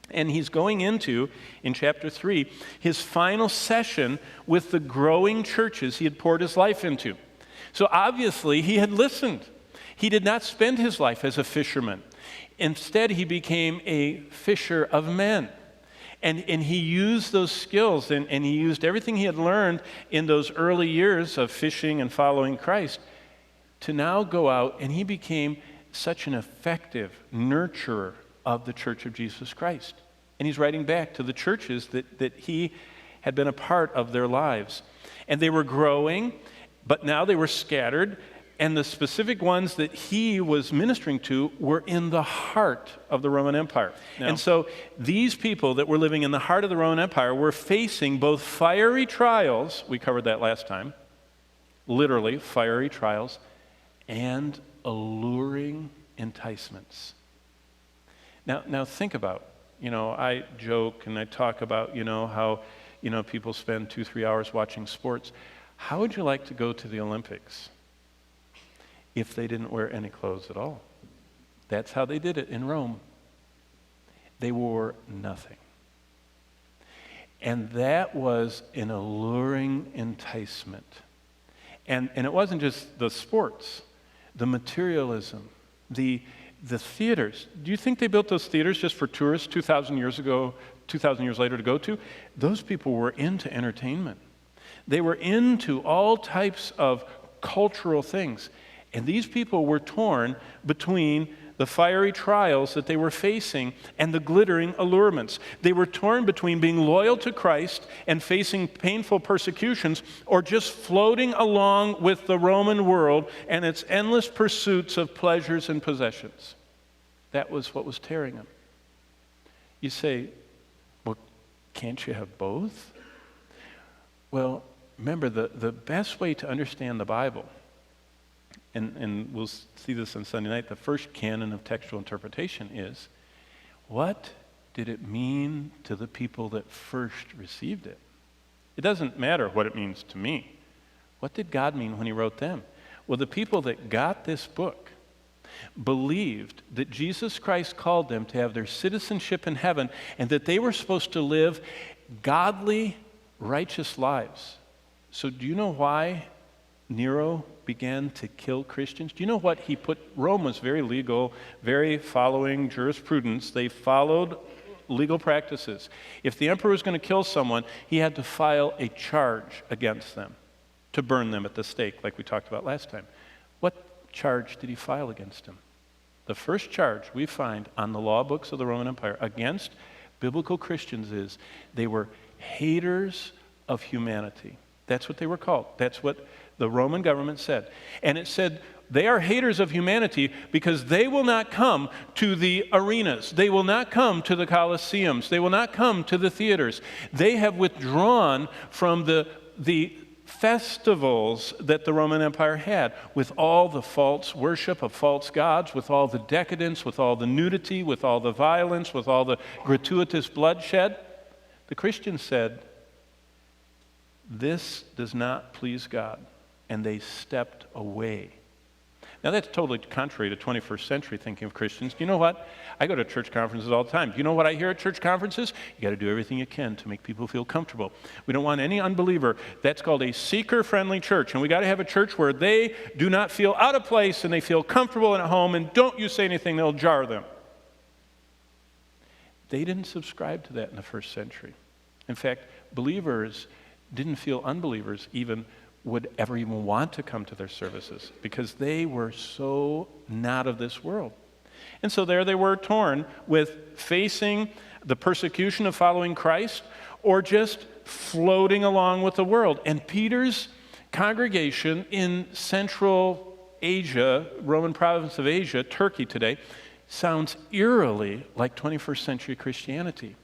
And he's going into, in chapter 3, his final session with the growing churches he had poured his life into. So obviously, he had listened. He did not spend his life as a fisherman. Instead, he became a fisher of men. And he used those skills, and he used everything he had learned in those early years of fishing and following Christ to now go out, and he became such an effective nurturer of the Church of Jesus Christ. And he's writing back to the churches that he had been a part of their lives. And they were growing, but now they were scattered, and the specific ones that he was ministering to were in the heart of the Roman Empire. No. And so these people that were living in the heart of the Roman Empire were facing both fiery trials, we covered that last time, literally fiery trials, and alluring enticements. Now think about, I joke and I talk about, how, people spend 2-3 hours watching sports. How would you like to go to the Olympics if they didn't wear any clothes at all? That's how they did it in Rome. They wore nothing. And that was an alluring enticement. And it wasn't just the sports, the materialism, the theaters. Do you think they built those theaters just for tourists 2,000 years ago, 2,000 years later to go to? Those people were into entertainment. They were into all types of cultural things. And these people were torn between the fiery trials that they were facing and the glittering allurements. They were torn between being loyal to Christ and facing painful persecutions, or just floating along with the Roman world and its endless pursuits of pleasures and possessions. That was what was tearing them. You say, well, can't you have both? Well, remember, the best way to understand the Bible, and we'll see this on Sunday night, the first canon of textual interpretation is, what did it mean to the people that first received it? It doesn't matter what it means to me. What did God mean when he wrote them? Well, the people that got this book believed that Jesus Christ called them to have their citizenship in heaven, and that they were supposed to live godly, righteous lives. So do you know why Nero began to kill Christians? Do you know what he put? Rome was very legal, very following jurisprudence. They followed legal practices. If the emperor was going to kill someone, he had to file a charge against them to burn them at the stake, like we talked about last time. What charge did he file against him? The first charge we find on the law books of the Roman Empire against biblical Christians is they were haters of humanity. That's what they were called. That's what the Roman government said. And it said they are haters of humanity because they will not come to the arenas. They will not come to the Colosseums. They will not come to the theaters. They have withdrawn from the festivals that the Roman Empire had, with all the false worship of false gods, with all the decadence, with all the nudity, with all the violence, with all the gratuitous bloodshed. The Christians said, this does not please God. And they stepped away. Now that's totally contrary to 21st century thinking of Christians. Do you know what? I go to church conferences all the time. Do you know what I hear at church conferences? You got to do everything you can to make people feel comfortable. We don't want any unbeliever. That's called a seeker-friendly church. And we got to have a church where they do not feel out of place and they feel comfortable and at home, and don't you say anything, they'll jar them. They didn't subscribe to that in the first century. In fact, believers didn't feel unbelievers would ever even want to come to their services because they were so not of this world. And so there they were, torn with facing the persecution of following Christ or just floating along with the world. And Peter's congregation in Central Asia, Roman province of Asia, Turkey today, sounds eerily like 21st century Christianity.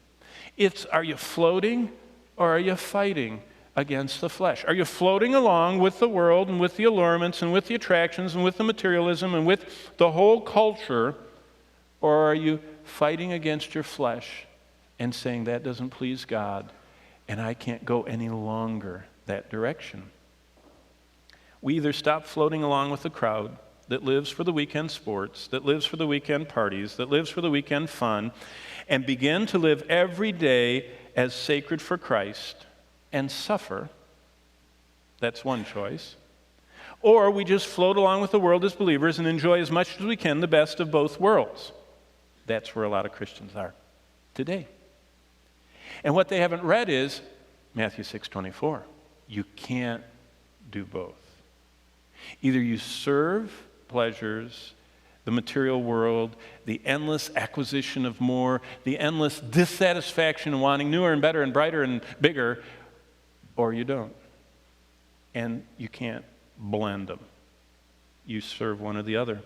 It's, are you floating or are you fighting against the flesh? Are you floating along with the world and with the allurements and with the attractions and with the materialism and with the whole culture, or are you fighting against your flesh and saying that doesn't please God and I can't go any longer that direction? We either stop floating along with the crowd that lives for the weekend sports, that lives for the weekend parties, that lives for the weekend fun, and begin to live every day as sacred for Christ and suffer. That's one choice. Or we just float along with the world as believers and enjoy as much as we can the best of both worlds. That's where a lot of Christians are today. And what they haven't read is Matthew 6:24. You can't do both. Either you serve pleasures, the material world, the endless acquisition of more, the endless dissatisfaction in wanting newer and better and brighter and bigger, or you don't. And you can't blend them. You serve one or the other.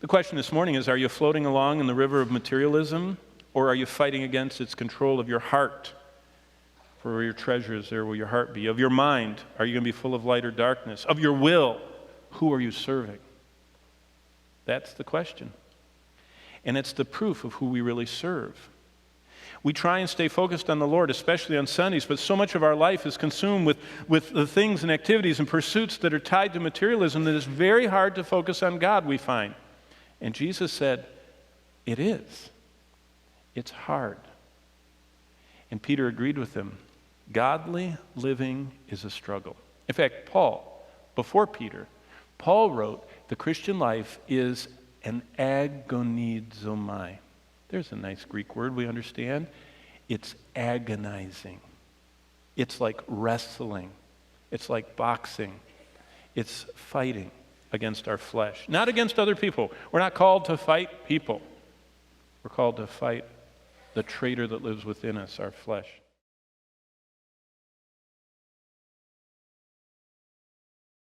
The question this morning is, are you floating along in the river of materialism, or are you fighting against its control of your heart? For where your treasure is, there will your heart be. Of your mind, are you going to be full of light or darkness? Of your will, who are you serving? That's the question. And it's the proof of who we really serve. We try and stay focused on the Lord, especially on Sundays, but so much of our life is consumed with the things and activities and pursuits that are tied to materialism that it's very hard to focus on God, we find. And Jesus said, it is. It's hard. And Peter agreed with him. Godly living is a struggle. In fact, Paul, before Peter, Paul wrote, the Christian life is an agonizomai. There's a nice Greek word we understand. It's agonizing. It's like wrestling. It's like boxing. It's fighting against our flesh. Not against other people. We're not called to fight people. We're called to fight the traitor that lives within us, our flesh.